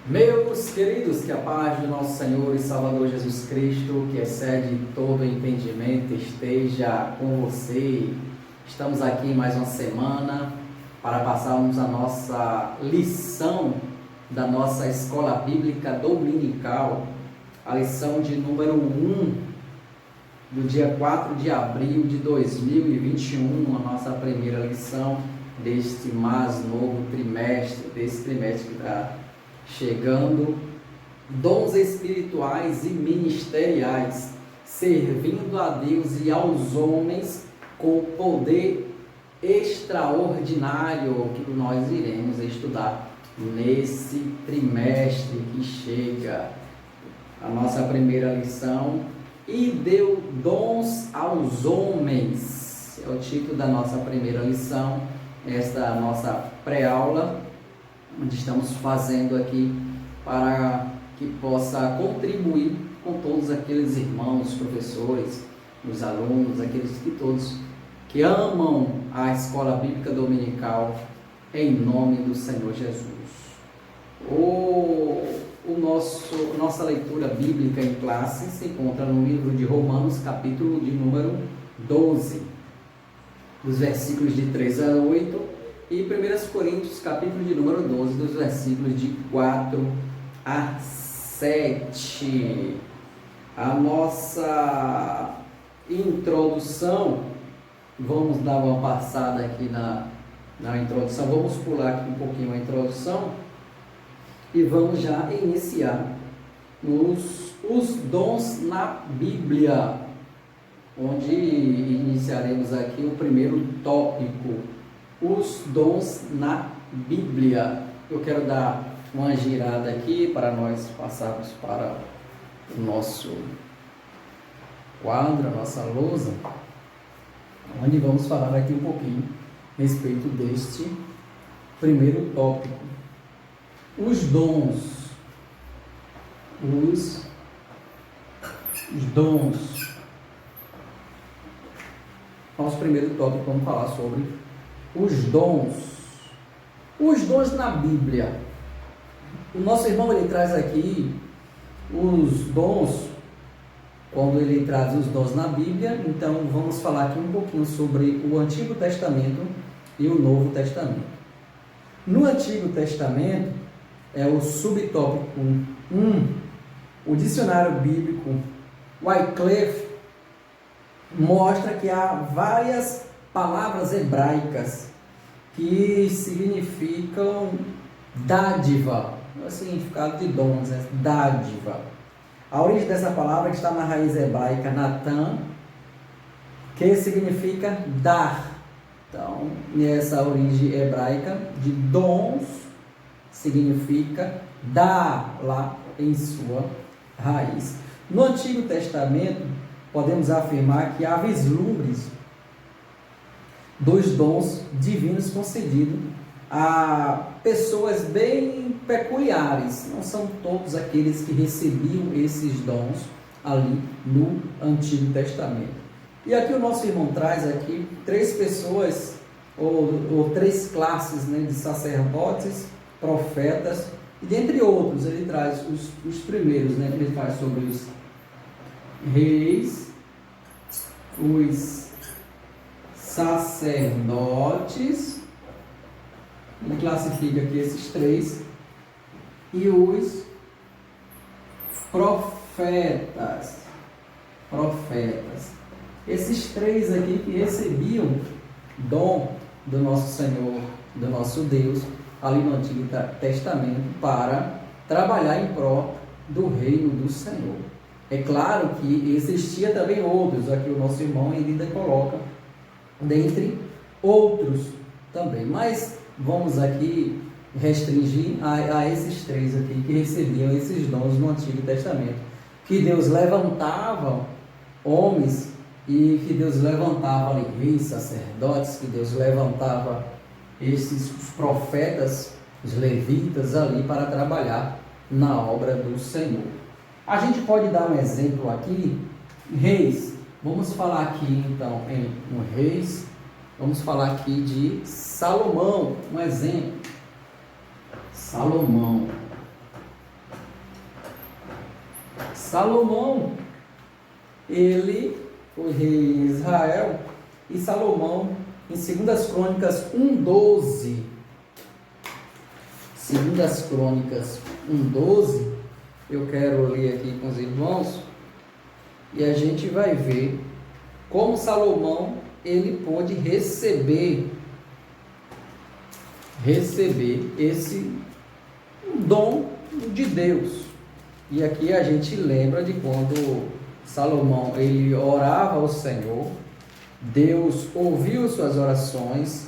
Meus queridos, que a paz do nosso Senhor e Salvador Jesus Cristo, que excede todo entendimento, esteja com você. Estamos aqui em mais uma semana para passarmos a nossa lição da nossa Escola Bíblica Dominical, a lição de número 1, do dia 4 de abril de 2021, a nossa primeira lição deste mais novo trimestre, desse trimestre que está chegando. Dons espirituais e ministeriais, servindo a Deus e aos homens com poder extraordinário, que nós iremos estudar nesse trimestre que chega. A nossa primeira lição: e deu dons aos homens, é o título da nossa primeira lição, esta é a nossa pré-aula, onde estamos fazendo aqui para que possa contribuir com todos aqueles irmãos, professores, os alunos, aqueles que todos que amam a Escola Bíblica Dominical, em nome do Senhor Jesus. Nossa leitura bíblica em classe se encontra no livro de Romanos, capítulo de número 12, dos versículos de 3 a 8, e 1 Coríntios, capítulo de número 12, dos versículos de 4 a 7. A nossa introdução, vamos dar uma passada aqui na introdução, vamos pular aqui um pouquinho a introdução e vamos já iniciar os dons na Bíblia, onde iniciaremos aqui o primeiro tópico, os dons na Bíblia. Eu quero dar uma girada aqui para nós passarmos para o nosso quadro, a nossa lousa, onde vamos falar aqui um pouquinho a respeito deste primeiro tópico. Os dons. Os dons. Nosso primeiro tópico, vamos falar sobre os dons. Os dons na Bíblia. O nosso irmão, ele traz aqui os dons, quando ele traz os dons na Bíblia. Então vamos falar aqui um pouquinho sobre o Antigo Testamento e o Novo Testamento. No Antigo Testamento, é o subtópico 1, o dicionário bíblico Wycliffe mostra que há várias palavras hebraicas que significam dádiva. O significado de dons é dádiva. A origem dessa palavra está na raiz hebraica Natan, que significa dar. Então, nessa origem hebraica de dons, significa dar, lá em sua raiz. No Antigo Testamento, podemos afirmar que há vislumbres dos dons divinos concedidos a pessoas bem peculiares. Não são todos aqueles que recebiam esses dons ali no Antigo Testamento. E aqui o nosso irmão traz aqui três pessoas, ou três classes, né, de sacerdotes, profetas, e dentre outros ele traz os primeiros, né, ele faz sobre os reis, os sacerdotes, ele classifica aqui esses três, e os profetas. Esses três aqui que recebiam dom do nosso Senhor, do nosso Deus, ali no Antigo Testamento, para trabalhar em prol do reino do Senhor. É claro que existia também outros, aqui o nosso irmão ainda coloca, dentre outros também, mas vamos aqui restringir a esses três aqui que recebiam esses dons no Antigo Testamento, que Deus levantava homens, e que Deus levantava ali reis, sacerdotes, que Deus levantava esses profetas, os levitas ali para trabalhar na obra do Senhor. A gente pode dar um exemplo aqui, reis. Vamos falar aqui então em reis, vamos falar aqui de Salomão, um exemplo. Salomão. Salomão, ele foi rei em Israel, e Salomão, em 2 Crônicas 1:12, 2 Crônicas 1:12, eu quero ler aqui com os irmãos, e a gente vai ver como Salomão, ele pôde receber esse dom de Deus. E aqui a gente lembra de quando Salomão, ele orava ao Senhor, Deus ouviu suas orações.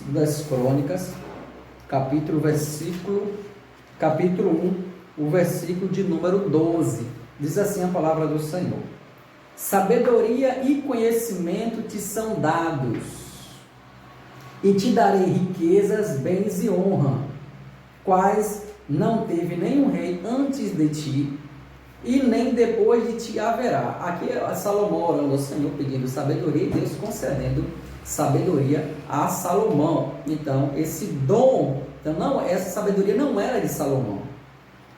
2 Crônicas, capítulo 1, o versículo de número 12, diz assim a palavra do Senhor: sabedoria e conhecimento te são dados, e te darei riquezas, bens e honra, quais não teve nenhum rei antes de ti, e nem depois de ti haverá. Aqui é Salomão orando ao Senhor, pedindo sabedoria, e Deus concedendo sabedoria a Salomão. Então, esse dom, essa sabedoria não era de Salomão.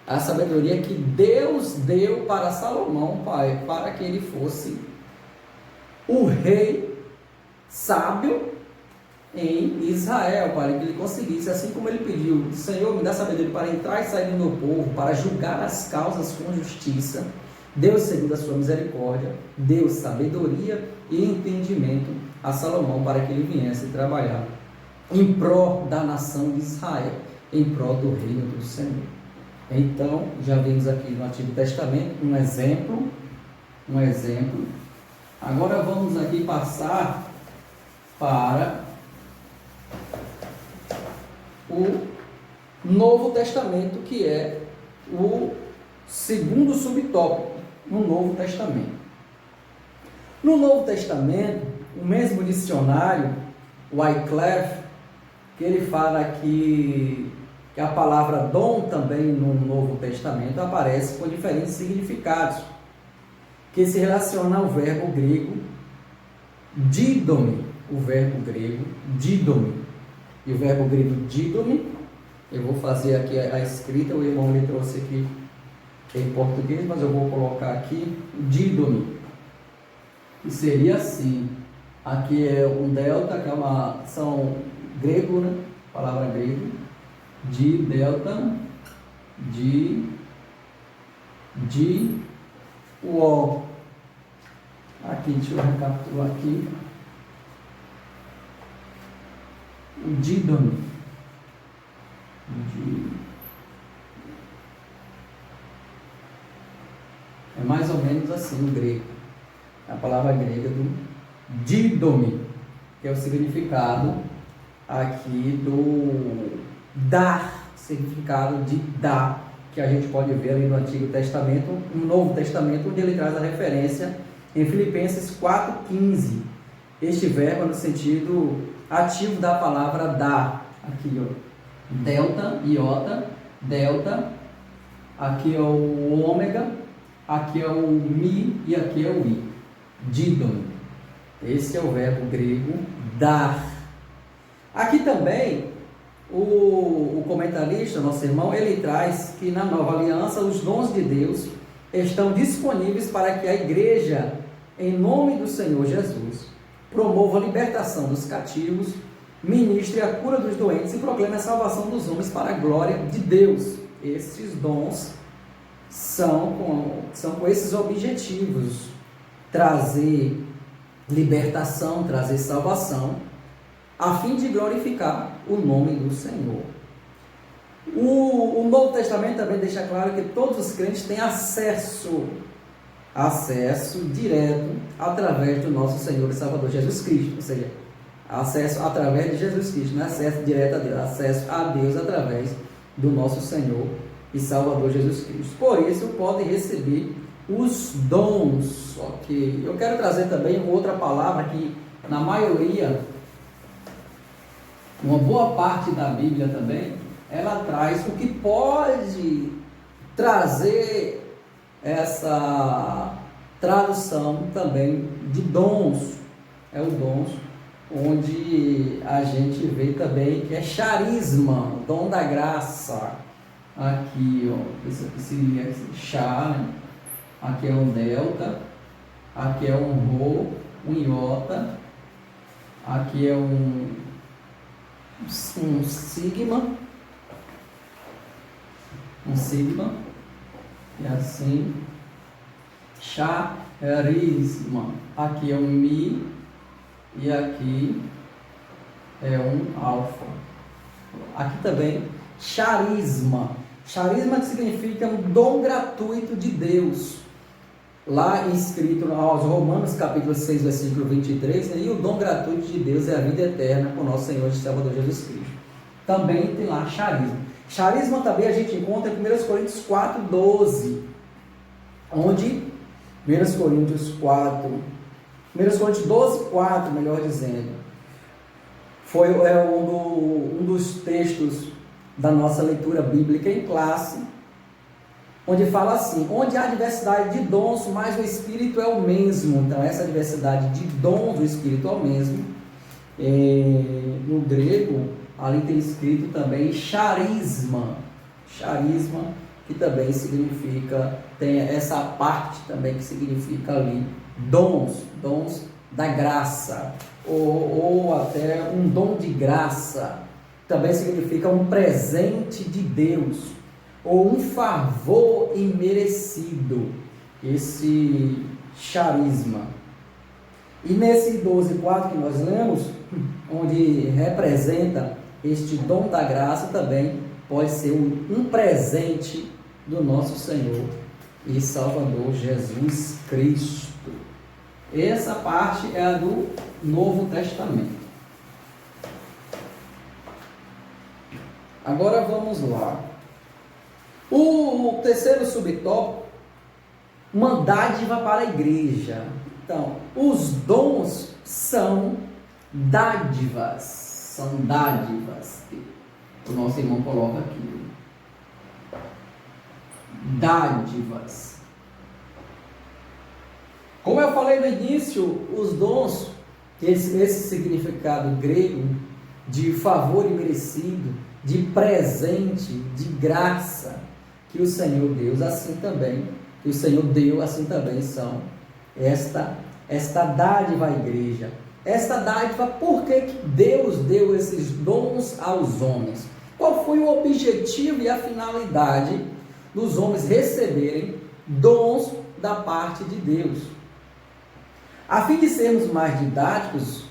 A sabedoria que Deus deu para Salomão, pai, para que ele fosse o rei sábio em Israel, para que ele conseguisse, assim como ele pediu: Senhor, me dá sabedoria para entrar e sair do meu povo, para julgar as causas com justiça. Deus, segundo a sua misericórdia, deu sabedoria e entendimento a Salomão para que ele viesse trabalhar em prol da nação de Israel, em prol do reino do Senhor. Então, já vimos aqui no Antigo Testamento um exemplo. Agora vamos aqui passar para o Novo Testamento, que é o segundo subtópico no Novo Testamento. No Novo Testamento, o mesmo dicionário, Wycliffe, que ele fala que a palavra dom também no Novo Testamento aparece com diferentes significados, que se relaciona ao verbo grego didome, e o verbo grego didome, eu vou fazer aqui a escrita, o irmão me trouxe aqui em português, mas eu vou colocar aqui didome, que seria assim. Aqui é um delta, que é uma ação grego, né? Palavra grego, de delta, o O. Aqui, deixa eu recapitular aqui. O didome. É mais ou menos assim o grego. A palavra grega do didome, que é o significado aqui do dar, significado de dar, que a gente pode ver ali no Antigo Testamento, no Novo Testamento, onde ele traz a referência em Filipenses 4,15. Este verbo é no sentido ativo da palavra dar. Aqui, ó, delta, iota, delta, aqui é o ômega, aqui é o mi e aqui é o i. Didon. Esse é o verbo grego dar. Aqui também o comentarista, nosso irmão, ele traz que na nova aliança os dons de Deus estão disponíveis para que a igreja, em nome do Senhor Jesus, promova a libertação dos cativos, ministre a cura dos doentes e proclame a salvação dos homens para a glória de Deus. Esses dons são com esses objetivos: trazer libertação, trazer salvação, a fim de glorificar o nome do Senhor. O Novo Testamento também deixa claro que todos os crentes têm acesso direto através do nosso Senhor e Salvador Jesus Cristo, ou seja, acesso através de Jesus Cristo, não é acesso direto a Deus, acesso a Deus através do nosso Senhor e Salvador Jesus Cristo. Por isso podem receber os dons. Ok, eu quero trazer também outra palavra que na maioria, uma boa parte da Bíblia também, ela traz o que pode trazer essa tradução também de dons. É o dons, onde a gente vê também que é charisma, o dom da graça. Aqui, ó, isso aqui seria chá, né? aqui é um delta, aqui é um rho, um iota, aqui é um sigma, e assim, charisma, aqui é um mi, e aqui é um alfa. Aqui também, charisma que significa um dom gratuito de Deus, lá escrito aos Romanos capítulo 6, versículo 23, e o dom gratuito de Deus é a vida eterna com nosso Senhor e Salvador Jesus Cristo. Também tem lá charisma. Charisma também a gente encontra em 1 Coríntios 4, 12, onde 1 Coríntios 12, 4, melhor dizendo, foi um dos textos da nossa leitura bíblica em classe, onde fala assim: onde há diversidade de dons, mas o Espírito é o mesmo. Então, essa diversidade de dons do Espírito é o mesmo. No grego, ali tem escrito também charisma, que também significa, tem essa parte também que significa ali dons da graça, ou até um dom de graça, também significa um presente de Deus, ou um favor imerecido, esse charisma. E nesse 12:4 que nós lemos, onde representa este dom da graça, também pode ser um presente do nosso Senhor e Salvador Jesus Cristo. Essa parte é a do Novo Testamento. Agora vamos lá. O terceiro subtópico, uma dádiva para a igreja. Então, os dons são dádivas. O nosso irmão coloca aqui. Dádivas. Como eu falei no início, os dons, esse significado grego de favor imerecido, de presente, de graça, que o Senhor deu, assim também são esta dádiva à igreja. Esta dádiva, por que Deus deu esses dons aos homens? Qual foi o objetivo e a finalidade dos homens receberem dons da parte de Deus? A fim de sermos mais didáticos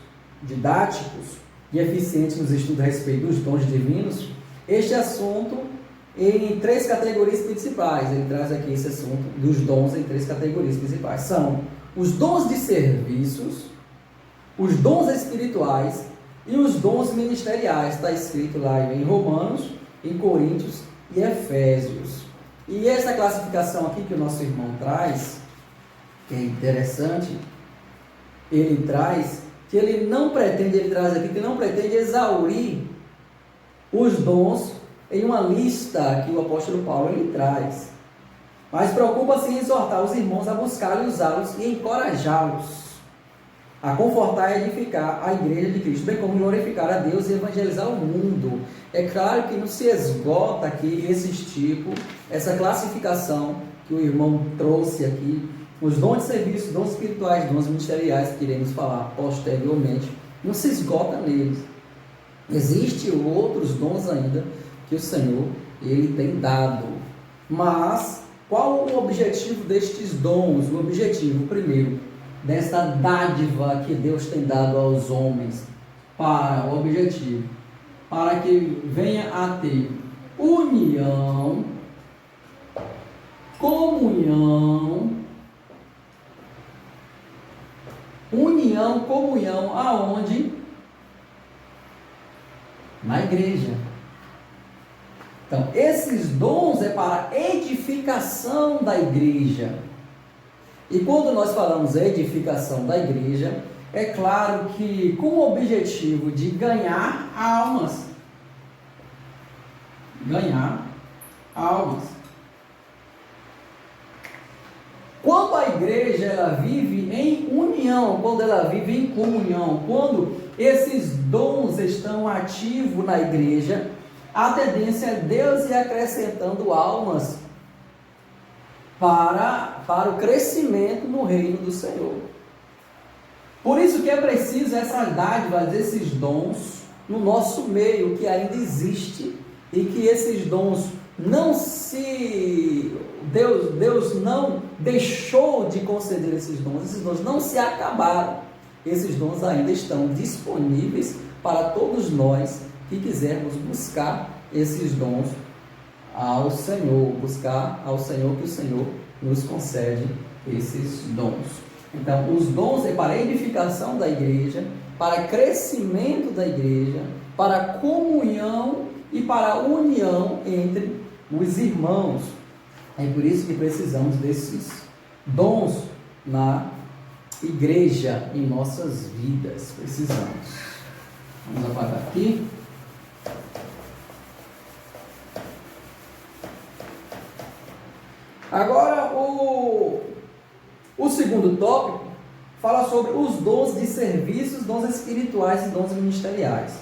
e eficientes nos estudos a respeito dos dons divinos, este assunto em 3 categorias principais. Ele traz aqui esse assunto dos dons em 3 categorias principais. São os dons de serviços, os dons espirituais e os dons ministeriais. Está escrito lá em Romanos, em Coríntios e Efésios. E essa classificação aqui que o nosso irmão traz, que é interessante, ele traz que ele traz aqui que não pretende exaurir os dons em uma lista que o apóstolo Paulo ele traz, mas preocupa-se em exortar os irmãos a buscar e usá-los e encorajá-los a confortar e edificar a igreja de Cristo, bem como glorificar a Deus e evangelizar o mundo. É claro que não se esgota aqui essa classificação que o irmão trouxe aqui. Os dons de serviço, dons espirituais, dons ministeriais, que iremos falar posteriormente, não se esgota neles. Existem outros dons ainda que o Senhor ele tem dado. Mas qual o objetivo destes dons? O objetivo, primeiro, desta dádiva que Deus tem dado aos homens, para que venha a ter união, comunhão, aonde? Na igreja. Então, esses dons é para edificação da igreja. E quando nós falamos edificação da igreja, é claro que com o objetivo de ganhar almas. Quando a igreja ela vive em união, quando ela vive em comunhão, quando esses dons estão ativos na igreja, a tendência é Deus ir acrescentando almas para o crescimento no reino do Senhor. Por isso que é preciso essas dádivas, esses dons no nosso meio, que ainda existe, e que esses dons não se... Deus não deixou de conceder esses dons não se acabaram, esses dons ainda estão disponíveis para todos nós que quisermos buscar esses dons ao Senhor, buscar ao Senhor que o Senhor nos concede esses dons. Então, os dons é para a edificação da igreja, para crescimento da igreja, para a comunhão e para a união entre os irmãos. É por isso que precisamos desses dons na igreja, em nossas vidas. Precisamos. Vamos apagar aqui. Agora, o segundo tópico fala sobre os dons de serviços, dons espirituais e dons ministeriais.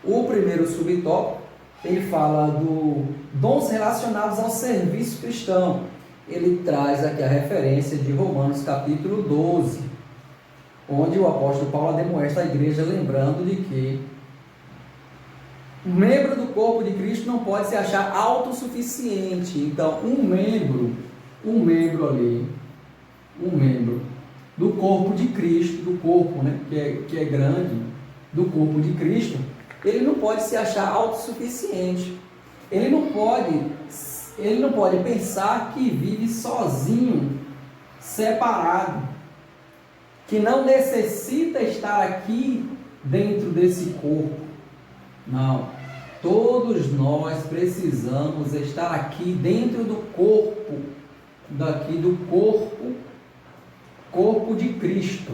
O primeiro subtópico, ele fala do dons relacionados ao serviço cristão. Ele traz aqui a referência de Romanos capítulo 12, onde o apóstolo Paulo admoesta a igreja, lembrando de que um membro do corpo de Cristo não pode se achar autossuficiente. Então, um membro do corpo de Cristo, do corpo, né, que é grande, do corpo de Cristo, ele não pode se achar autossuficiente. Ele não pode pensar que vive sozinho, separado, que não necessita estar aqui dentro desse corpo. Não. Todos nós precisamos estar aqui dentro do corpo, corpo de Cristo.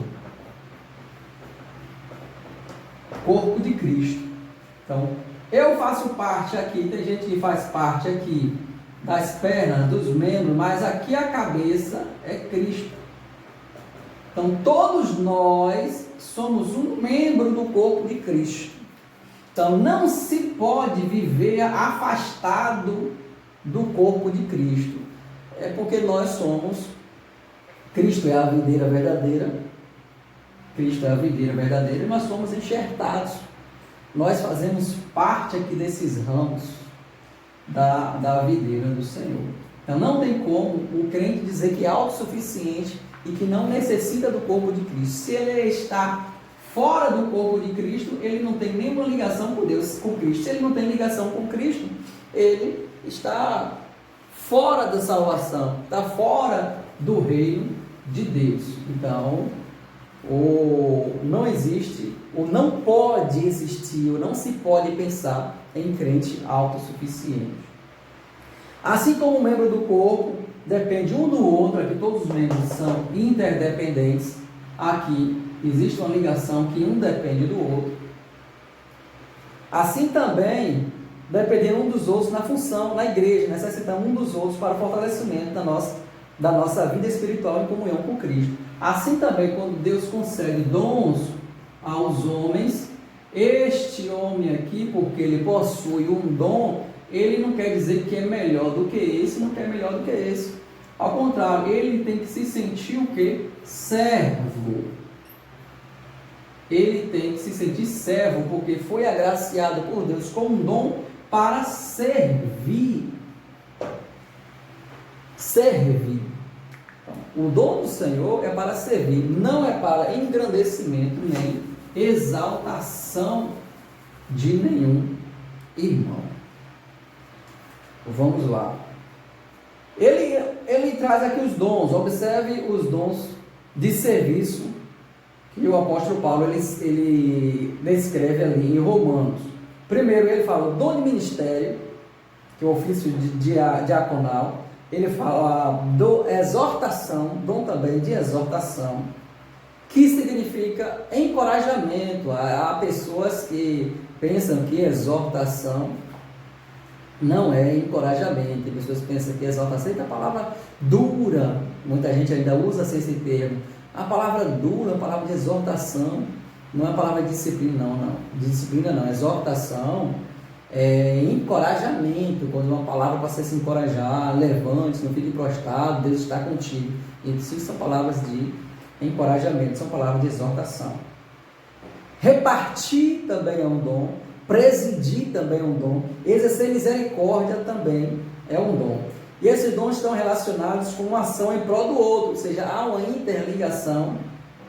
Corpo de Cristo. Então, eu faço parte aqui, tem gente que faz parte aqui das pernas, dos membros, mas aqui a cabeça é Cristo. Então, todos nós somos um membro do corpo de Cristo. Então, não se pode viver afastado do corpo de Cristo. É porque nós somos, Cristo é a videira verdadeira, e nós somos enxertados. Nós fazemos parte aqui desses ramos da videira do Senhor. Então, não tem como o crente dizer que é autossuficiente e que não necessita do corpo de Cristo. Se ele está fora do corpo de Cristo, ele não tem nenhuma ligação com Deus, com Cristo. Se ele não tem ligação com Cristo, ele está fora da salvação, está fora do reino de Deus. Então, não existe, ou não pode existir, ou não se pode pensar em crente autossuficiente. Assim como o membro do corpo depende um do outro, aqui todos os membros são interdependentes, aqui existe uma ligação que um depende do outro. Assim também, dependendo um dos outros na função, na igreja, necessitamos um dos outros para o fortalecimento da nossa vida espiritual em comunhão com Cristo. Assim também, quando Deus concede dons aos homens, este homem aqui, porque ele possui um dom, ele não quer dizer que é melhor do que esse, não quer melhor do que esse. Ao contrário, ele tem que se sentir o quê? Servo. Ele tem que se sentir servo, porque foi agraciado por Deus com um dom para servir. Servir. Então, o dom do Senhor é para servir, não é para engrandecimento nem exaltação de nenhum irmão. Vamos lá. Ele traz aqui os dons. Observe os dons de serviço que o apóstolo Paulo ele descreve ali em Romanos. Primeiro ele fala o dom de ministério, que é o ofício diaconal. Ele fala do exortação, dom também de exortação, que significa encorajamento. Há pessoas que pensam que exortação não é encorajamento. Tem pessoas que pensam que exortação é a palavra dura. Muita gente ainda usa esse termo. A palavra dura, a palavra de exortação, não é a palavra de disciplina, não. De disciplina não. Exortação encorajamento, quando uma palavra para você se encorajar, levante, não fique prostrado, Deus está contigo. Isso são palavras de encorajamento, são palavras de exortação. Repartir também é um dom, presidir também é um dom, exercer misericórdia também é um dom. E esses dons estão relacionados com uma ação em prol do outro, ou seja, há uma interligação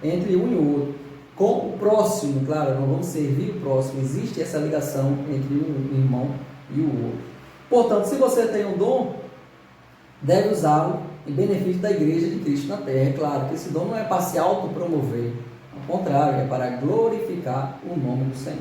entre um e o outro. Com o próximo, claro, nós vamos servir o próximo, existe essa ligação entre um irmão e o outro. Portanto, se você tem um dom, deve usá-lo em benefício da igreja de Cristo na terra. É claro que esse dom não é para se autopromover, ao contrário, é para glorificar o nome do Senhor.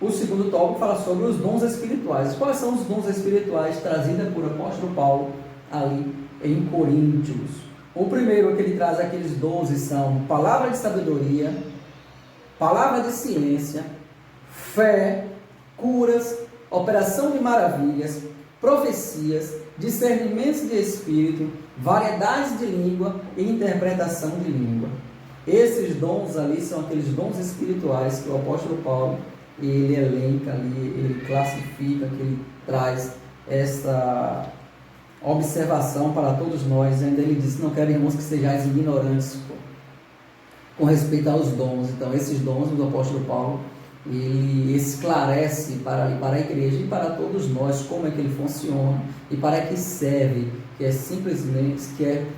O segundo tópico fala sobre os dons espirituais. Quais são os dons espirituais trazidos por apóstolo Paulo ali em Coríntios? O primeiro que ele traz aqueles 12 são palavra de sabedoria, palavra de ciência, fé, curas, operação de maravilhas, profecias, discernimentos de espírito, variedades de língua e interpretação de língua. Esses dons ali são aqueles dons espirituais que o apóstolo Paulo, ele elenca ali, ele classifica, que ele traz essa observação para todos nós. Ainda ele diz: não quero, irmãos, que sejais ignorantes com respeito aos dons. Então, esses dons do apóstolo Paulo, ele esclarece para a igreja e para todos nós como é que ele funciona e para que serve, que é simplesmente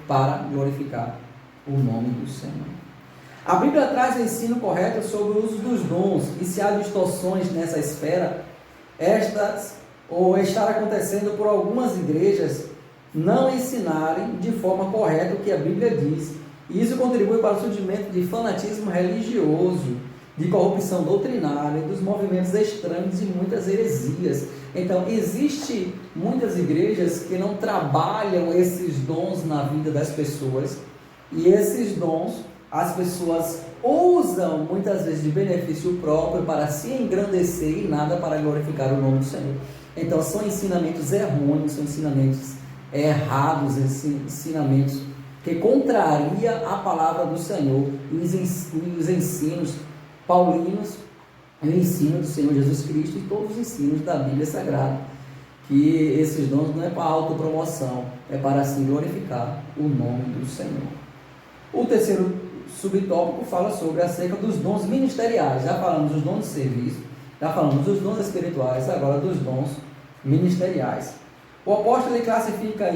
para glorificar o nome do Senhor. A Bíblia traz o ensino correto sobre o uso dos dons, e se há distorções nessa esfera, estas ou estar acontecendo por algumas igrejas não ensinarem de forma correta o que a Bíblia diz. E isso contribui para o surgimento de fanatismo religioso, de corrupção doutrinária, dos movimentos estranhos e muitas heresias. Então, existe muitas igrejas que não trabalham esses dons na vida das pessoas, e esses dons as pessoas usam muitas vezes de benefício próprio para se engrandecer e nada para glorificar o nome do Senhor. Então, são ensinamentos errôneos, são ensinamentos errados, ensinamentos que contraria a palavra do Senhor e os ensinos paulinos, o ensino do Senhor Jesus Cristo e todos os ensinos da Bíblia Sagrada, que esses dons não é para autopromoção, é para assim glorificar o nome do Senhor. O terceiro subtópico fala sobre acerca dos dons ministeriais. Já falamos dos dons de serviço, já falamos dos dons espirituais, agora dos dons ministeriais. O apóstolo ele classifica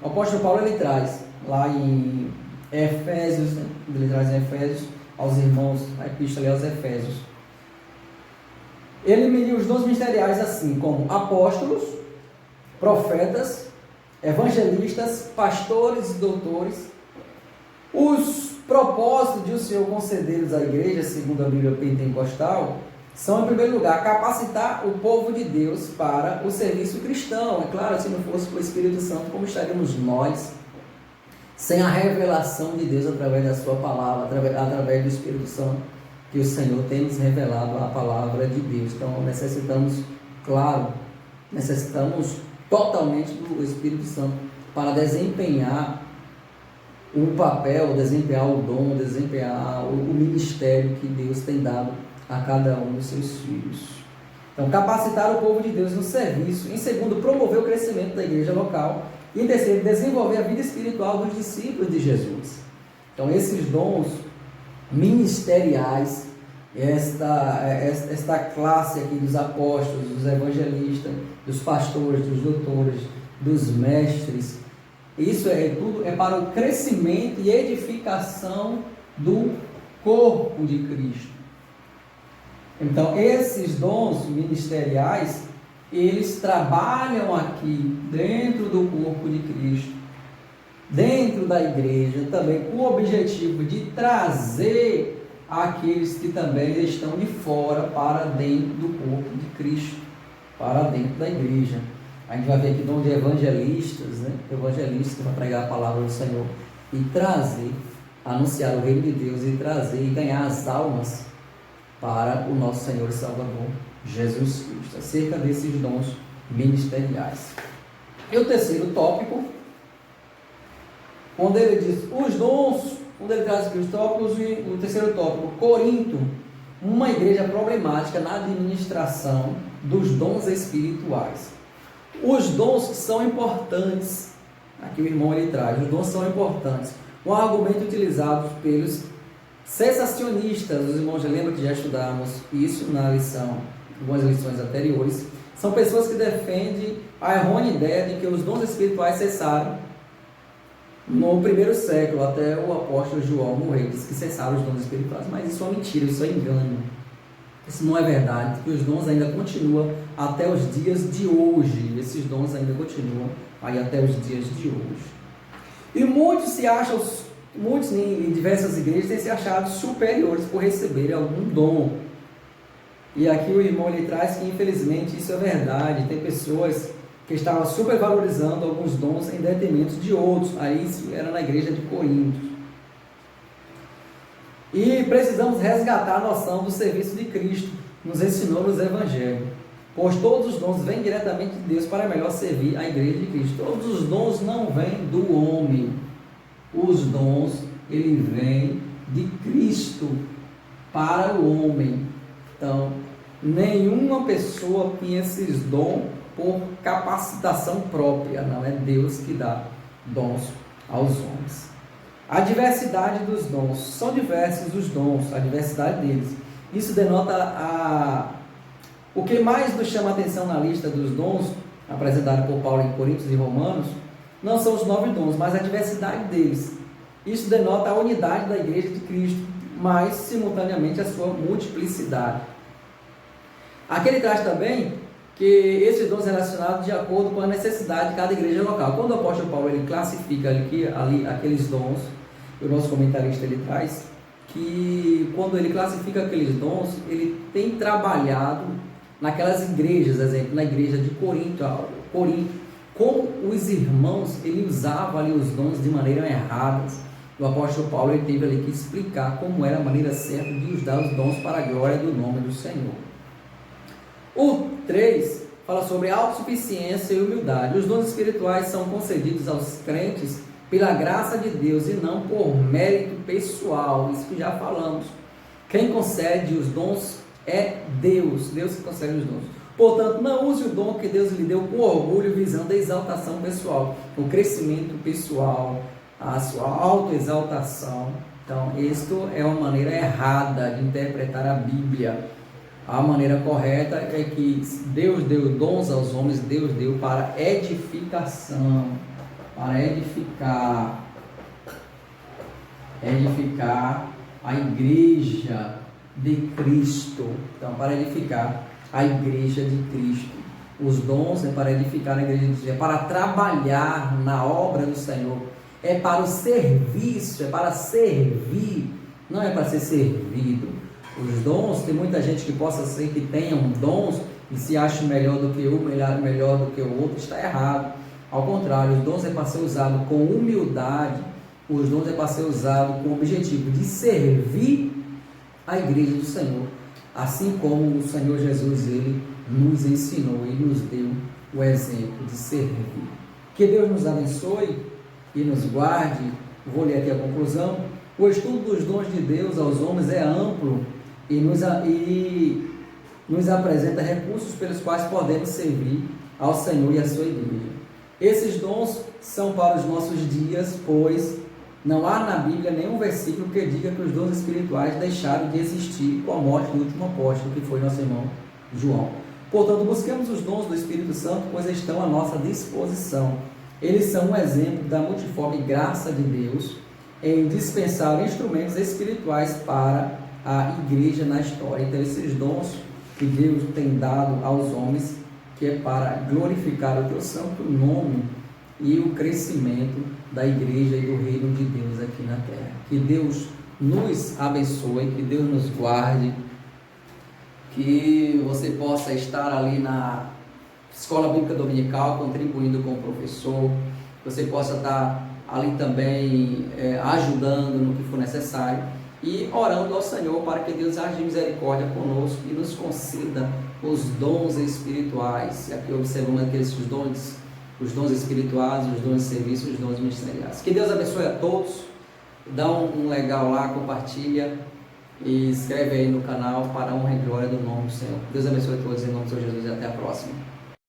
o apóstolo Paulo ele traz lá em Efésios, né? Ele traz em Efésios aos irmãos, a epístola aos Efésios. Ele mediu os dons ministeriais assim, como apóstolos, profetas, evangelistas, pastores e doutores. Os propósitos de o Senhor conceder-los à igreja, segundo a Bíblia Pentecostal, são, em primeiro lugar, capacitar o povo de Deus para o serviço cristão. É claro, se não fosse o Espírito Santo, como estaríamos nós, sem a revelação de Deus através da sua palavra, através do Espírito Santo, que o Senhor tem nos revelado a palavra de Deus. Então, necessitamos totalmente do Espírito Santo para desempenhar o papel, desempenhar o dom, desempenhar o ministério que Deus tem dado a cada um dos seus filhos. Então, capacitar o povo de Deus no serviço. Em segundo, promover o crescimento da igreja local. E em terceiro, desenvolver a vida espiritual dos discípulos de Jesus. Então, esses dons ministeriais, esta classe aqui dos apóstolos, dos evangelistas, dos pastores, dos doutores, dos mestres, isso tudo é para o crescimento e edificação do corpo de Cristo. Então, esses dons ministeriais, eles trabalham aqui dentro do corpo de Cristo, dentro da igreja, também com o objetivo de trazer aqueles que também estão de fora para dentro do corpo de Cristo, para dentro da igreja. A gente vai ver aqui dom de evangelistas, né? Evangelistas para pregar a palavra do Senhor e trazer, anunciar o reino de Deus e trazer e ganhar as almas para o nosso Senhor e Salvador Jesus Cristo, acerca desses dons ministeriais. E o terceiro tópico, quando ele diz os dons, quando ele traz aqui os tópicos, o terceiro tópico, Corinto, uma igreja problemática na administração dos dons espirituais. Os dons são importantes, aqui o irmão ele traz, os dons são importantes. Um argumento utilizado pelos cessacionistas, os irmãos já lembram que já estudamos isso na lição, algumas lições anteriores, são pessoas que defendem a errônea ideia de que os dons espirituais cessaram no primeiro século, até o apóstolo João morrer, diz que cessaram os dons espirituais, mas isso é mentira, isso é engano. Isso não é verdade, que os dons ainda continuam até os dias de hoje, esses dons ainda continuam aí até os dias de hoje. E muitos em diversas igrejas têm se achado superiores por receberem algum dom. E aqui o irmão ele traz que infelizmente isso é verdade, tem pessoas que estavam supervalorizando alguns dons em detrimento de outros. Aí isso era na igreja de Corinto. E precisamos resgatar a noção do serviço de Cristo, nos ensinou nos evangelhos, pois todos os dons vêm diretamente de Deus para melhor servir a igreja de Cristo. Todos os dons não vêm do homem, os dons ele vem de Cristo para o homem. Então, nenhuma pessoa tem esses dons por capacitação própria, não é Deus que dá dons aos homens. A diversidade dos dons, são diversos os dons, a diversidade deles. Isso denota o que mais nos chama a atenção na lista dos dons, apresentado por Paulo em Coríntios e Romanos, não são os 9 dons, mas a diversidade deles. Isso denota a unidade da igreja de Cristo, mas simultaneamente a sua multiplicidade. Aqui ele traz também que esses dons relacionados de acordo com a necessidade de cada igreja local. Quando o apóstolo Paulo ele classifica ali aqueles dons, o nosso comentarista ele traz que quando ele classifica aqueles dons, ele tem trabalhado naquelas igrejas, exemplo, na igreja de Corinto, como os irmãos ele usava ali os dons de maneira errada. O apóstolo Paulo ele teve ali que explicar como era a maneira certa de usar os dons para a glória do nome do Senhor. O 3 fala sobre autossuficiência e humildade. Os dons espirituais são concedidos aos crentes pela graça de Deus e não por mérito pessoal. Isso que já falamos. Quem concede os dons é Deus. Deus que concede os dons. Portanto, não use o dom que Deus lhe deu com orgulho, visando a exaltação pessoal, o crescimento pessoal, a sua autoexaltação. Então, isto é uma maneira errada de interpretar a Bíblia. A maneira correta é que Deus deu dons aos homens, Deus deu para edificação, para edificar a igreja de Cristo. Então, para edificar a igreja de Cristo. Os dons é para edificar a igreja de Cristo, é para trabalhar na obra do Senhor, é para o serviço, é para servir, não é para ser servido. Os dons, tem muita gente que possa ser que tenham dons e se acha melhor do que um, melhor do que o outro, está errado. Ao contrário, os dons é para ser usado com humildade, os dons é para ser usado com o objetivo de servir a igreja do Senhor, assim como o Senhor Jesus, ele nos ensinou e nos deu o exemplo de servir. Que Deus nos abençoe e nos guarde. Vou ler aqui a conclusão. O estudo dos dons de Deus aos homens é amplo e nos apresenta recursos pelos quais podemos servir ao Senhor e à sua igreja. Esses dons são para os nossos dias, pois não há na Bíblia nenhum versículo que diga que os dons espirituais deixaram de existir com a morte do último apóstolo, que foi nosso irmão João. Portanto, busquemos os dons do Espírito Santo, pois estão à nossa disposição. Eles são um exemplo da multiforme graça de Deus em dispensar instrumentos espirituais para a igreja na história. Então, esses dons que Deus tem dado aos homens, que é para glorificar o teu santo nome e o crescimento da igreja e do reino de Deus aqui na terra. Que Deus nos abençoe, que Deus nos guarde, que você possa estar ali na Escola Bíblica Dominical, contribuindo com o professor, que você possa estar ali também ajudando no que for necessário e orando ao Senhor para que Deus haja misericórdia conosco e nos conceda os dons espirituais. E aqui observamos os dons espirituais, os dons de serviço, os dons ministeriais. Que Deus abençoe a todos. Dá um legal lá, compartilha E inscreve aí no canal para a honra e glória do nome do Senhor. Deus abençoe a todos em nome do Senhor Jesus e até a próxima.